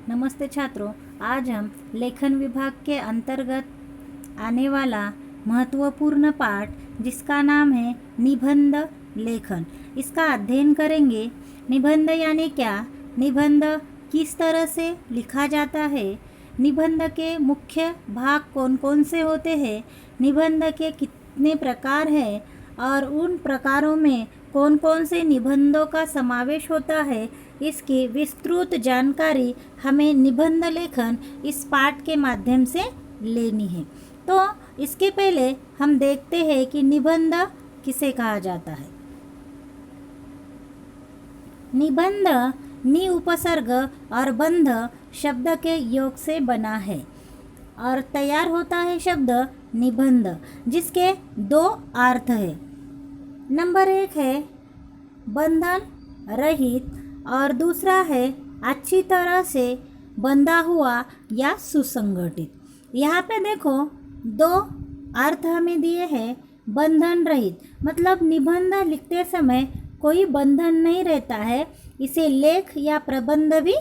नमस्ते छात्रों, आज हम लेखन विभाग के अंतर्गत आने वाला महत्वपूर्ण पाठ जिसका नाम है निबंध लेखन, इसका अध्ययन करेंगे। निबंध यानी क्या, निबंध किस तरह से लिखा जाता है, निबंध के मुख्य भाग कौन कौन से होते हैं, निबंध के कितने प्रकार हैं और उन प्रकारों में कौन कौन से निबंधों का समावेश होता है, इसकी विस्तृत जानकारी हमें निबंध लेखन इस पाठ के माध्यम से लेनी है। तो इसके पहले हम देखते हैं कि निबंध किसे कहा जाता है। निबंध नि उपसर्ग और बंध शब्द के योग से बना है और तैयार होता है शब्द निबंध, जिसके दो अर्थ है। नंबर 1 है बंधन रहित और दूसरा है अच्छी तरह से बंधा हुआ या सुसंगठित। यहाँ पे देखो दो अर्थ हमें दिए हैं। बंधन रहित मतलब निबंध लिखते समय कोई बंधन नहीं रहता है, इसे लेख या प्रबंध भी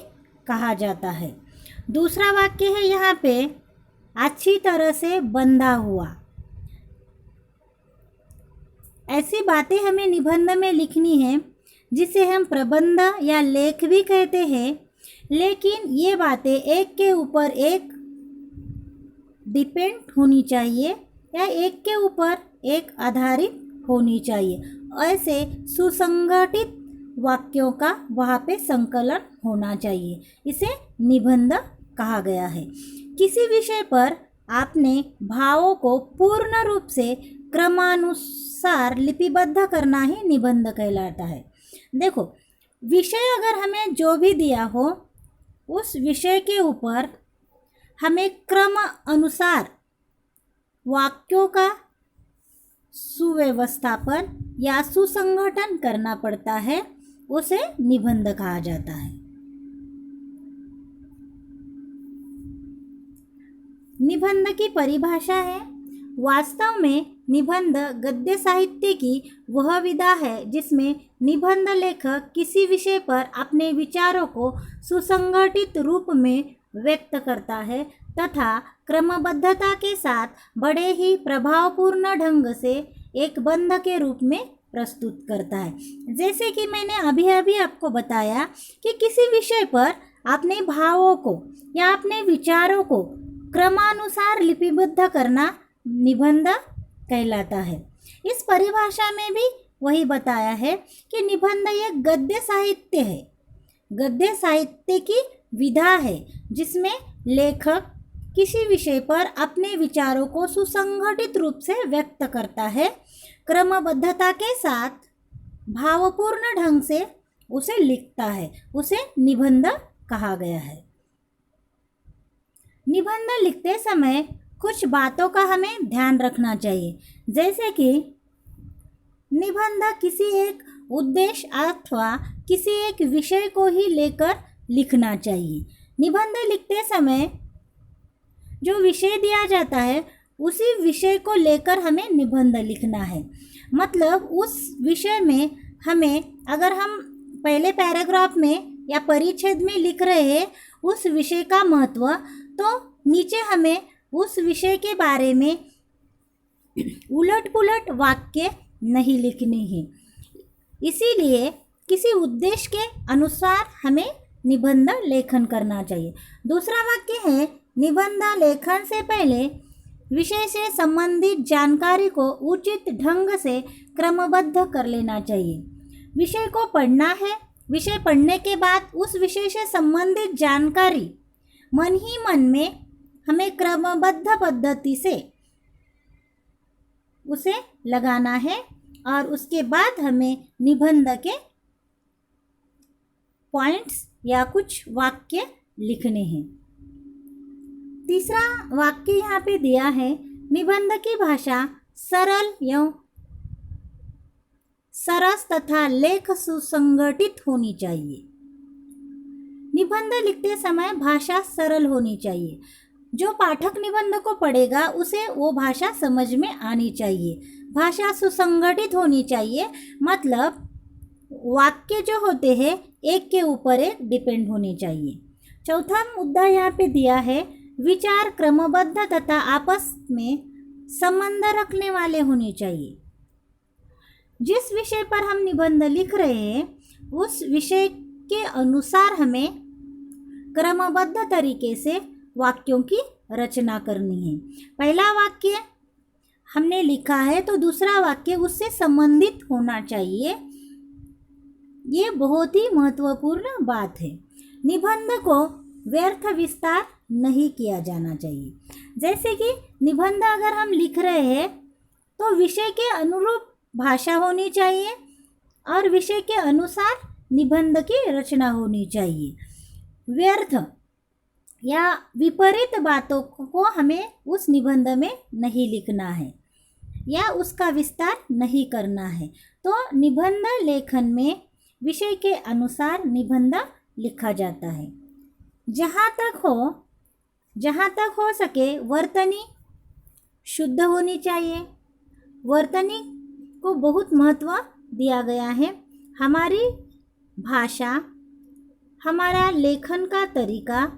कहा जाता है। दूसरा वाक्य है यहाँ पे अच्छी तरह से बंधा हुआ। ऐसी बातें हमें निबंध में लिखनी है जिसे हम प्रबंध या लेख भी कहते हैं, लेकिन ये बातें एक के ऊपर एक डिपेंड होनी चाहिए या एक के ऊपर एक आधारित होनी चाहिए। ऐसे सुसंगठित वाक्यों का वहाँ पे संकलन होना चाहिए, इसे निबंध कहा गया है। किसी विषय पर आपने भावों को पूर्ण रूप से क्रमानुसार लिपिबद्ध करना ही निबंध कहलाता है। देखो, विषय अगर हमें जो भी दिया हो, उस विषय के ऊपर हमें क्रम अनुसार वाक्यों का सुव्यवस्थापन या सुसंगठन करना पड़ता है, उसे निबंध कहा जाता है। निबंध की परिभाषा है, वास्तव में निबंध गद्य साहित्य की वह विधा है जिसमें निबंध लेखक किसी विषय पर अपने विचारों को सुसंगठित रूप में व्यक्त करता है तथा क्रमबद्धता के साथ बड़े ही प्रभावपूर्ण ढंग से एक बंध के रूप में प्रस्तुत करता है। जैसे कि मैंने अभी आपको बताया कि किसी विषय पर अपने भावों को या अपने विचारों को क्रमानुसार लिपिबद्ध करना निबंध कहलाता है। इस परिभाषा में भी वही बताया है कि निबंध एक गद्य साहित्य है, गद्य साहित्य की विधा है जिसमें लेखक किसी विषय पर अपने विचारों को सुसंगठित रूप से व्यक्त करता है, क्रमबद्धता के साथ भावपूर्ण ढंग से उसे लिखता है, उसे निबंध कहा गया है। निबंध लिखते समय कुछ बातों का हमें ध्यान रखना चाहिए, जैसे कि निबंध किसी एक उद्देश्य अथवा किसी एक विषय को ही लेकर लिखना चाहिए। निबंध लिखते समय जो विषय दिया जाता है उसी विषय को लेकर हमें निबंध लिखना है। मतलब उस विषय में हमें, अगर हम पहले पैराग्राफ में या परिच्छेद में लिख रहे हैं उस विषय का महत्व, तो नीचे हमें उस विषय के बारे में उलट पुलट वाक्य नहीं लिखने हैं। इसीलिए किसी उद्देश्य के अनुसार हमें निबंध लेखन करना चाहिए। दूसरा वाक्य है, निबंध लेखन से पहले विषय से संबंधित जानकारी को उचित ढंग से क्रमबद्ध कर लेना चाहिए। विषय को पढ़ना है, विषय पढ़ने के बाद उस विषय से संबंधित जानकारी मन ही मन में हमें क्रमबद्ध पद्धति से उसे लगाना है और उसके बाद हमें निबंध के पॉइंट्स या कुछ वाक्य लिखने हैं। तीसरा वाक्य यहाँ पे दिया है, निबंध की भाषा सरल एवं सरस तथा लेख सुसंगठित होनी चाहिए। निबंध लिखते समय भाषा सरल होनी चाहिए। जो पाठक निबंध को पढ़ेगा उसे वो भाषा समझ में आनी चाहिए। भाषा सुसंगठित होनी चाहिए, मतलब वाक्य जो होते हैं एक के ऊपर एक डिपेंड होने चाहिए। चौथा मुद्दा यहाँ पे दिया है, विचार क्रमबद्ध तथा आपस में संबंध रखने वाले होने चाहिए। जिस विषय पर हम निबंध लिख रहे हैं उस विषय के अनुसार हमें क्रमबद्ध तरीके से वाक्यों की रचना करनी है। पहला वाक्य हमने लिखा है तो दूसरा वाक्य उससे संबंधित होना चाहिए। ये बहुत ही महत्वपूर्ण बात है। निबंध को व्यर्थ विस्तार नहीं किया जाना चाहिए। जैसे कि निबंध अगर हम लिख रहे हैं तो विषय के अनुरूप भाषा होनी चाहिए और विषय के अनुसार निबंध की रचना होनी चाहिए। व्यर्थ या विपरीत बातों को हमें उस निबंध में नहीं लिखना है या उसका विस्तार नहीं करना है। तो निबंध लेखन में विषय के अनुसार निबंध लिखा जाता है। जहाँ तक हो सके वर्तनी शुद्ध होनी चाहिए। वर्तनी को बहुत महत्व दिया गया है। हमारी भाषा, हमारा लेखन का तरीका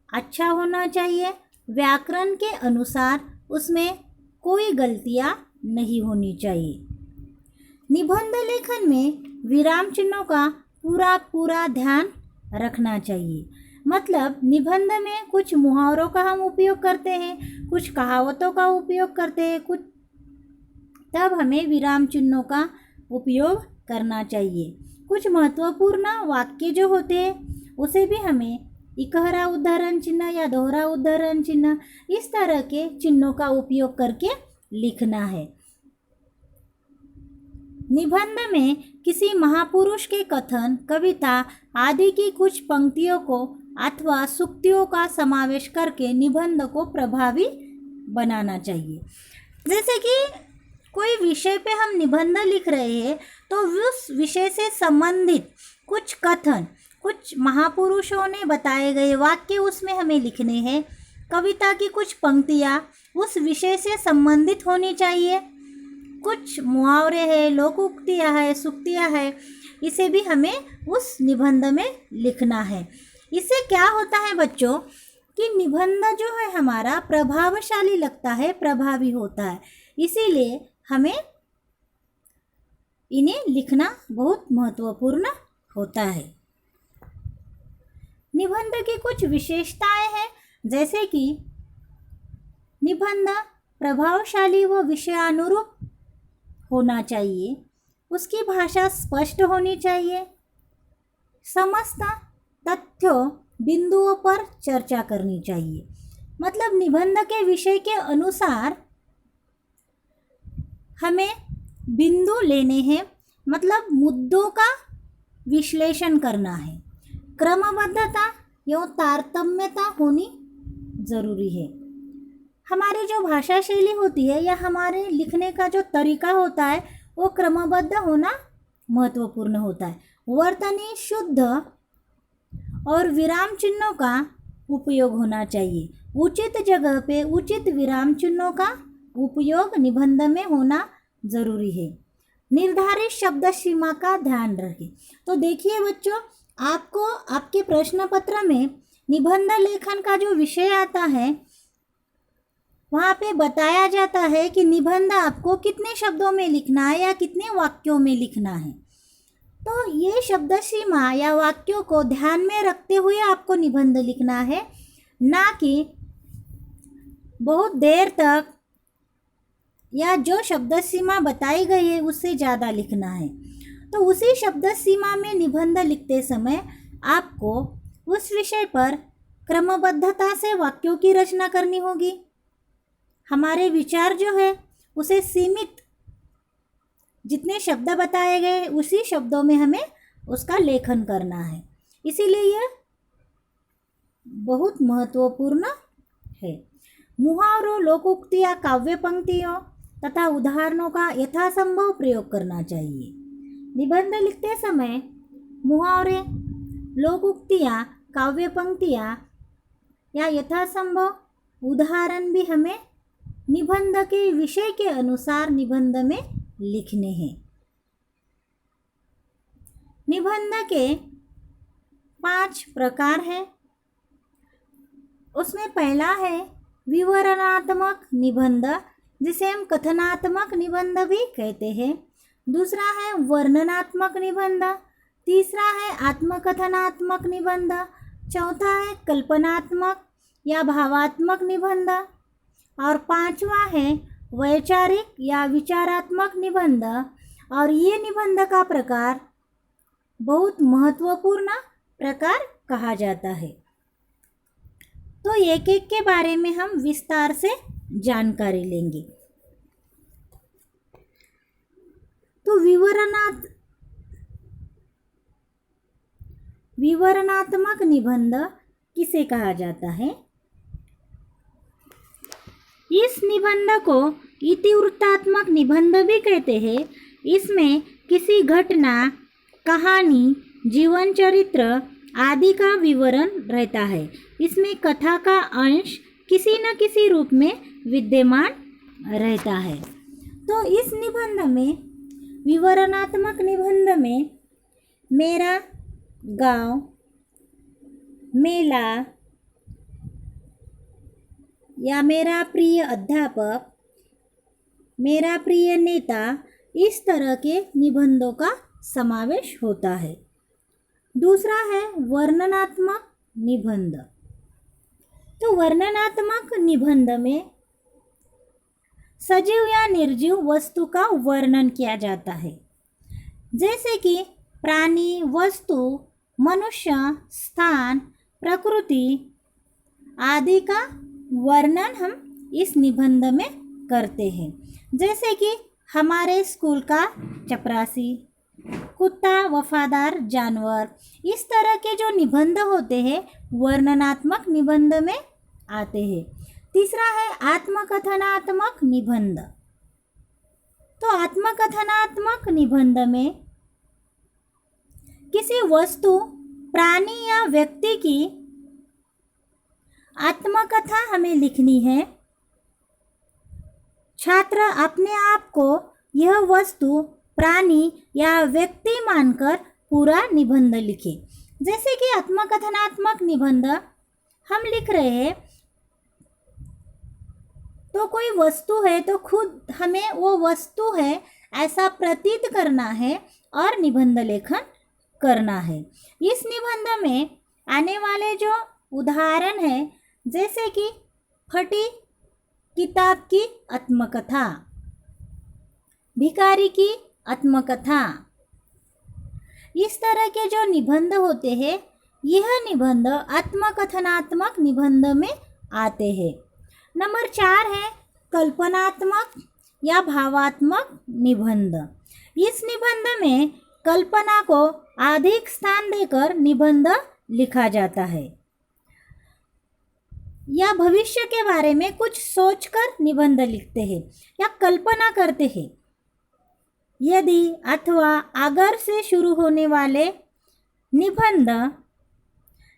अच्छा होना चाहिए। व्याकरण के अनुसार उसमें कोई गलतियाँ नहीं होनी चाहिए। निबंध लेखन में विराम चिन्हों का पूरा ध्यान रखना चाहिए। मतलब निबंध में कुछ मुहावरों का हम उपयोग करते हैं, कुछ कहावतों का उपयोग करते हैं, कुछ तब हमें विराम चिन्हों का उपयोग करना चाहिए। कुछ महत्वपूर्ण वाक्य जो होते हैं उसे भी हमें इकहरा उदाहरण चिन्ह या दोहरा उदाहरण चिन्ह इस तरह के चिन्हों का उपयोग करके लिखना है। निबंध में किसी महापुरुष के कथन, कविता आदि की कुछ पंक्तियों को अथवा सूक्तियों का समावेश करके निबंध को प्रभावी बनाना चाहिए। जैसे कि कोई विषय पे हम निबंध लिख रहे हैं तो उस विषय से संबंधित कुछ कथन, कुछ महापुरुषों ने बताए गए वाक्य उसमें हमें लिखने हैं। कविता की कुछ पंक्तियाँ उस विषय से संबंधित होनी चाहिए। कुछ मुहावरे हैं, लोकोक्तियाँ हैं, सूक्तियाँ हैं, इसे भी हमें उस निबंध में लिखना है। इससे क्या होता है बच्चों कि निबंध जो है हमारा प्रभावशाली लगता है, प्रभावी होता है। इसीलिए हमें इन्हें लिखना बहुत महत्वपूर्ण होता है। निबंध की कुछ विशेषताएं हैं, जैसे कि निबंध प्रभावशाली व विषयानुरूप होना चाहिए, उसकी भाषा स्पष्ट होनी चाहिए, समस्त तथ्यों बिंदुओं पर चर्चा करनी चाहिए। मतलब निबंध के विषय के अनुसार हमें बिंदु लेने हैं, मतलब मुद्दों का विश्लेषण करना है। क्रमबद्धता एवं तारतम्यता होनी ज़रूरी है। हमारी जो भाषा शैली होती है या हमारे लिखने का जो तरीका होता है वो क्रमबद्ध होना महत्वपूर्ण होता है। वर्तनी शुद्ध और विराम चिन्हों का उपयोग होना चाहिए। उचित जगह पे उचित विराम चिन्हों का उपयोग निबंध में होना ज़रूरी है। निर्धारित शब्द सीमा का ध्यान रखें। तो देखिए बच्चों, आपको आपके प्रश्न पत्र में निबंध लेखन का जो विषय आता है वहाँ पे बताया जाता है कि निबंध आपको कितने शब्दों में लिखना है या कितने वाक्यों में लिखना है। तो ये शब्द सीमा या वाक्यों को ध्यान में रखते हुए आपको निबंध लिखना है, ना कि बहुत देर तक या जो शब्द सीमा बताई गई है उससे ज़्यादा लिखना है। तो उसी शब्द सीमा में निबंध लिखते समय आपको उस विषय पर क्रमबद्धता से वाक्यों की रचना करनी होगी। हमारे विचार जो है उसे सीमित, जितने शब्द बताए गए उसी शब्दों में हमें उसका लेखन करना है। इसीलिए यह बहुत महत्वपूर्ण है। मुहावरों, लोकोक्तियाँ, काव्य पंक्तियों तथा उदाहरणों का यथासंभव प्रयोग करना चाहिए। निबंध लिखते समय मुहावरे, लोकोक्तियाँ, काव्य पंक्तियाँ या यथासंभव उदाहरण भी हमें निबंध के विषय के अनुसार निबंध में लिखने हैं। निबंध के 5 प्रकार हैं। उसमें पहला है विवरणात्मक निबंध, जिसे हम कथनात्मक निबंध भी कहते हैं। दूसरा है वर्णनात्मक निबंध। तीसरा है आत्मकथनात्मक निबंध। चौथा है कल्पनात्मक या भावात्मक निबंध। और पांचवा है वैचारिक या विचारात्मक निबंध। और ये निबंध का प्रकार बहुत महत्वपूर्ण प्रकार कहा जाता है। तो एक एक के बारे में हम विस्तार से जानकारी लेंगे। तो विवरणात्मक निबंध किसे कहा जाता है? इस निबंध को इतिवृत्तात्मक निबंध भी कहते हैं। इसमें किसी घटना, कहानी, जीवन चरित्र आदि का विवरण रहता है। इसमें कथा का अंश किसी न किसी रूप में विद्यमान रहता है। तो इस निबंध में, विवरणात्मक निबंध में, मेरा गांव, मेला या मेरा प्रिय अध्यापक, मेरा प्रिय नेता, इस तरह के निबंधों का समावेश होता है। दूसरा है वर्णनात्मक निबंध। तो वर्णनात्मक निबंध में सजीव या निर्जीव वस्तु का वर्णन किया जाता है, जैसे कि प्राणी, वस्तु, मनुष्य, स्थान, प्रकृति आदि का वर्णन हम इस निबंध में करते हैं। जैसे कि हमारे स्कूल का चपरासी, कुत्ता वफादार जानवर, इस तरह के जो निबंध होते हैं वर्णनात्मक निबंध में आते हैं। तीसरा है आत्मकथनात्मक निबंध। तो आत्मकथनात्मक निबंध में किसी वस्तु, प्राणी या व्यक्ति की आत्मकथा हमें लिखनी है। छात्र अपने आप को यह वस्तु, प्राणी या व्यक्ति मानकर पूरा निबंध लिखे। जैसे कि आत्मकथनात्मक निबंध हम लिख रहे हैं, तो कोई वस्तु है तो खुद हमें वो वस्तु है ऐसा प्रतीत करना है और निबंध लेखन करना है। इस निबंध में आने वाले जो उदाहरण है, जैसे कि फटी किताब की आत्मकथा, भिखारी की आत्मकथा, इस तरह के जो निबंध होते हैं यह निबंध आत्मकथनात्मक निबंध में आते हैं। नंबर 4 है कल्पनात्मक या भावात्मक निबंध। इस निबंध में कल्पना को अधिक स्थान देकर निबंध लिखा जाता है या भविष्य के बारे में कुछ सोचकर निबंध लिखते हैं या कल्पना करते हैं। यदि अथवा अगर से शुरू होने वाले निबंध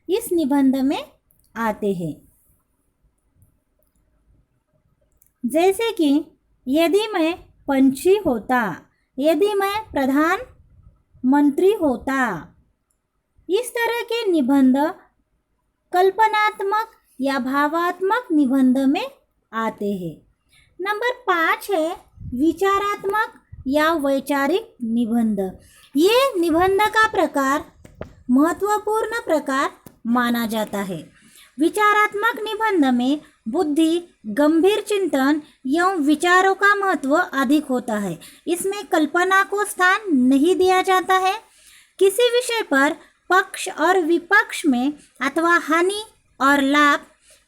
इस निबंध में आते हैं। जैसे कि यदि मैं पंछी होता, यदि मैं प्रधानमंत्री होता, इस तरह के निबंध कल्पनात्मक या भावात्मक निबंध में आते हैं। नंबर 5 है विचारात्मक या वैचारिक निबंध। ये निबंध का प्रकार महत्वपूर्ण प्रकार माना जाता है। विचारात्मक निबंध में बुद्धि, गंभीर चिंतन एवं विचारों का महत्व अधिक होता है। इसमें कल्पना को स्थान नहीं दिया जाता है। किसी विषय पर पक्ष और विपक्ष में अथवा हानि और लाभ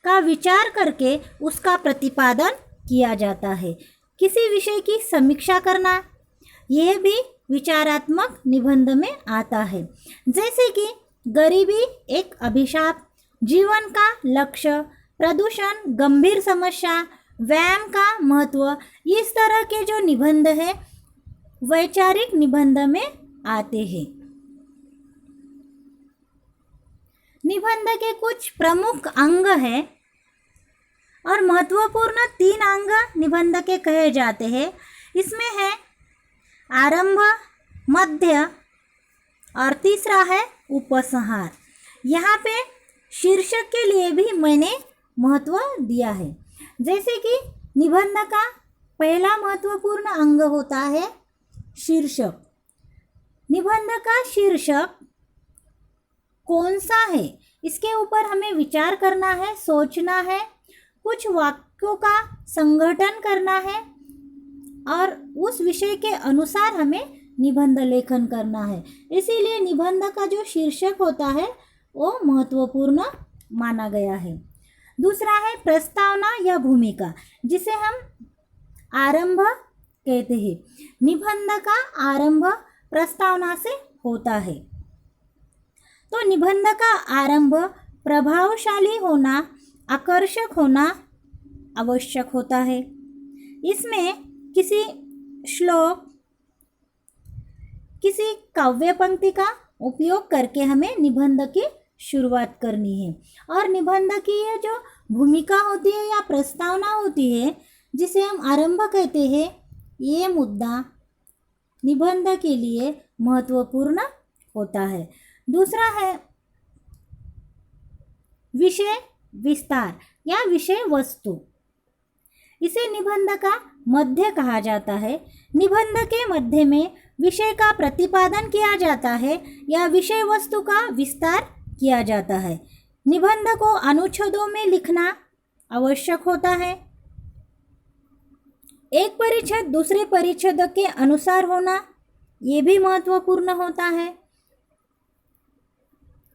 का विचार करके उसका प्रतिपादन किया जाता है। किसी विषय की समीक्षा करना, यह भी विचारात्मक निबंध में आता है। जैसे कि गरीबी एक अभिशाप, जीवन का लक्ष्य, प्रदूषण गंभीर समस्या, व्यायाम का महत्व, इस तरह के जो निबंध है वैचारिक निबंध में आते हैं। निबंध के कुछ प्रमुख अंग हैं और महत्वपूर्ण 3 अंग निबंध के कहे जाते हैं। इसमें है आरंभ, मध्य और तीसरा है उपसंहार। यहाँ पे शीर्षक के लिए भी मैंने महत्व दिया है। जैसे कि निबंध का पहला महत्वपूर्ण अंग होता है शीर्षक। निबंध का शीर्षक कौन सा है, इसके ऊपर हमें विचार करना है, सोचना है, कुछ वाक्यों का संगठन करना है और उस विषय के अनुसार हमें निबंध लेखन करना है। इसीलिए निबंध का जो शीर्षक होता है वो महत्वपूर्ण माना गया है। दूसरा है प्रस्तावना या भूमिका, जिसे हम आरंभ कहते हैं। निबंध का आरंभ प्रस्तावना से होता है। तो निबंध का आरंभ प्रभावशाली होना, आकर्षक होना आवश्यक होता है। इसमें किसी श्लोक, किसी काव्य पंक्ति का उपयोग करके हमें निबंध की शुरुआत करनी है। और निबंध की ये जो भूमिका होती है या प्रस्तावना होती है, जिसे हम आरंभ कहते हैं, ये मुद्दा निबंध के लिए महत्वपूर्ण होता है। दूसरा है विषय विस्तार या विषय वस्तु। इसे निबंध का मध्य कहा जाता है। निबंध के मध्य में विषय का प्रतिपादन किया जाता है या विषय वस्तु का विस्तार किया जाता है। निबंध को अनुच्छेदों में लिखना आवश्यक होता है। एक परिच्छेद दूसरे परिच्छेद के अनुसार होना, ये भी महत्वपूर्ण होता है।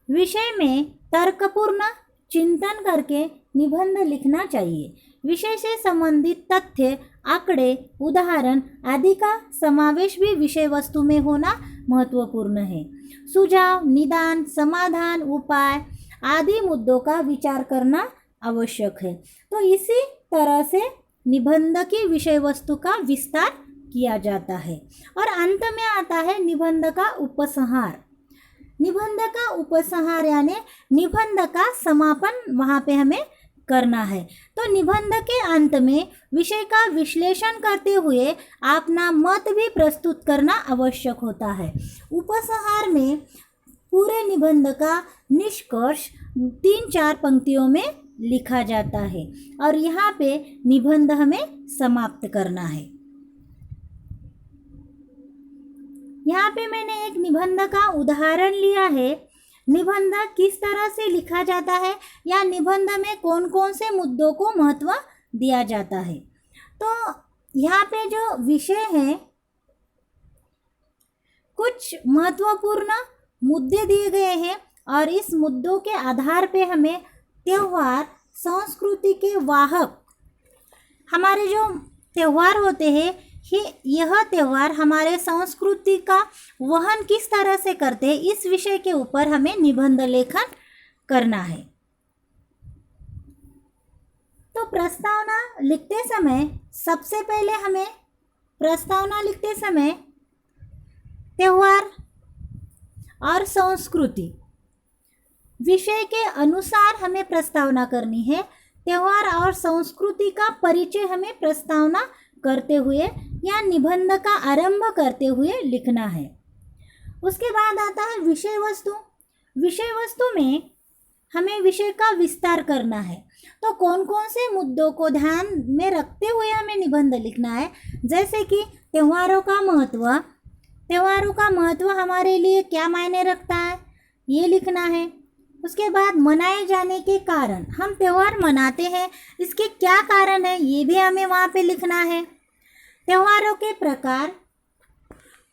विषय में तर्कपूर्ण चिंतन करके निबंध लिखना चाहिए। विषय से संबंधित तथ्य, आंकड़े, उदाहरण आदि का समावेश भी विषय वस्तु में होना महत्वपूर्ण है। सुझाव, निदान, समाधान, उपाय आदि मुद्दों का विचार करना आवश्यक है। तो इसी तरह से निबंध की विषय वस्तु का विस्तार किया जाता है। और अंत में आता है निबंध का उपसंहार। निबंध का उपसंहार यानी निबंध का समापन वहाँ पे हमें करना है। तो निबंध के अंत में विषय का विश्लेषण करते हुए अपना मत भी प्रस्तुत करना आवश्यक होता है। उपसंहार में पूरे निबंध का निष्कर्ष 3-4 पंक्तियों में लिखा जाता है और यहाँ पे निबंध हमें समाप्त करना है। यहाँ पे मैंने एक निबंध का उदाहरण लिया है। निबंध किस तरह से लिखा जाता है या निबंध में कौन कौन से मुद्दों को महत्व दिया जाता है। तो यहाँ पे जो विषय है, कुछ महत्वपूर्ण मुद्दे दिए गए हैं और इस मुद्दों के आधार पे हमें त्यौहार, संस्कृति के वाहक, हमारे जो त्यौहार होते हैं, यह त्यौहार हमारे संस्कृति का वहन किस तरह से करते हैं, इस विषय के ऊपर हमें निबंध लेखन करना है। तो प्रस्तावना लिखते समय सबसे पहले हमें प्रस्तावना लिखते समय त्यौहार और संस्कृति विषय के अनुसार हमें प्रस्तावना करनी है। त्यौहार और संस्कृति का परिचय हमें प्रस्तावना करते हुए या निबंध का आरंभ करते हुए लिखना है। उसके बाद आता है विषय वस्तु। विषय वस्तु में हमें विषय का विस्तार करना है। तो कौन कौन से मुद्दों को ध्यान में रखते हुए हमें निबंध लिखना है, जैसे कि त्योहारों का महत्व, त्योहारों का महत्व हमारे लिए क्या मायने रखता है, ये लिखना है। उसके बाद मनाए जाने के कारण, हम त्यौहार मनाते हैं, इसके क्या कारण है, ये भी हमें वहाँ पे लिखना है। त्योहारों के प्रकार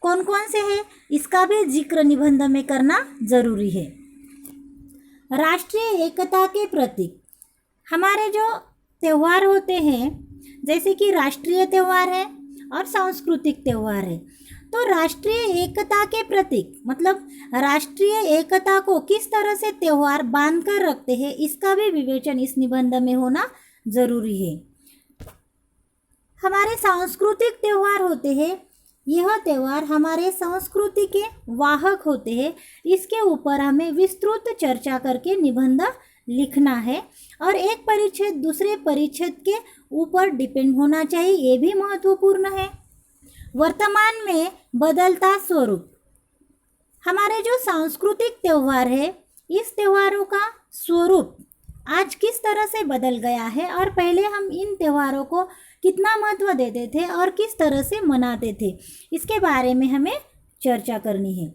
कौन कौन से हैं, इसका भी जिक्र निबंध में करना जरूरी है। राष्ट्रीय एकता के प्रतीक, हमारे जो त्यौहार होते हैं, जैसे कि राष्ट्रीय त्यौहार है और सांस्कृतिक त्यौहार है, तो राष्ट्रीय एकता के प्रतीक मतलब राष्ट्रीय एकता को किस तरह से त्यौहार बांध कर रखते हैं, इसका भी विवेचन इस निबंध में होना जरूरी है। हमारे सांस्कृतिक त्यौहार होते हैं, यह त्यौहार हमारे संस्कृति के वाहक होते हैं, इसके ऊपर हमें विस्तृत चर्चा करके निबंध लिखना है और एक परिच्छेद दूसरे परिच्छेद के ऊपर डिपेंड होना चाहिए, ये भी महत्वपूर्ण है। वर्तमान में बदलता स्वरूप, हमारे जो सांस्कृतिक त्यौहार है, इस त्योहारों का स्वरूप आज किस तरह से बदल गया है और पहले हम इन त्योहारों को कितना महत्व देते थे और किस तरह से मनाते थे, इसके बारे में हमें चर्चा करनी है।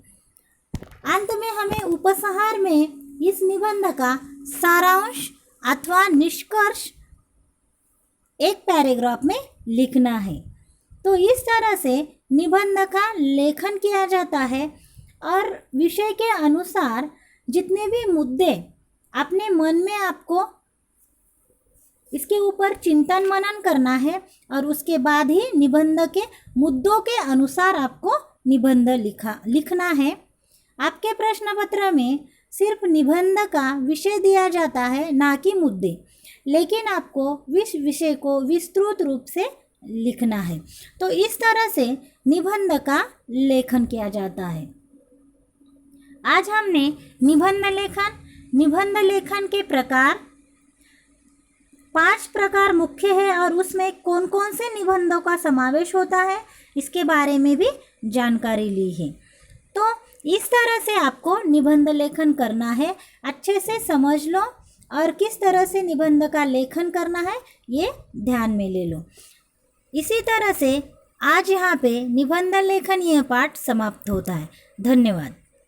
अंत में हमें उपसंहार में इस निबंध का सारांश अथवा निष्कर्ष एक पैराग्राफ में लिखना है। तो इस तरह से निबंध का लेखन किया जाता है और विषय के अनुसार जितने भी मुद्दे अपने मन में आपको इसके ऊपर चिंतन मनन करना है और उसके बाद ही निबंध के मुद्दों के अनुसार आपको निबंध लिखना है। आपके प्रश्न पत्र में सिर्फ निबंध का विषय दिया जाता है, ना कि मुद्दे, लेकिन आपको विषय को विस्तृत रूप से लिखना है। तो इस तरह से निबंध का लेखन किया जाता है। आज हमने निबंध लेखन के प्रकार 5 प्रकार मुख्य है और उसमें कौन कौन से निबंधों का समावेश होता है इसके बारे में भी जानकारी ली है। तो इस तरह से आपको निबंध लेखन करना है, अच्छे से समझ लो और किस तरह से निबंध का लेखन करना है ये ध्यान में ले लो। इसी तरह से आज यहाँ पे निबंध लेखन यह पाठ समाप्त होता है। धन्यवाद।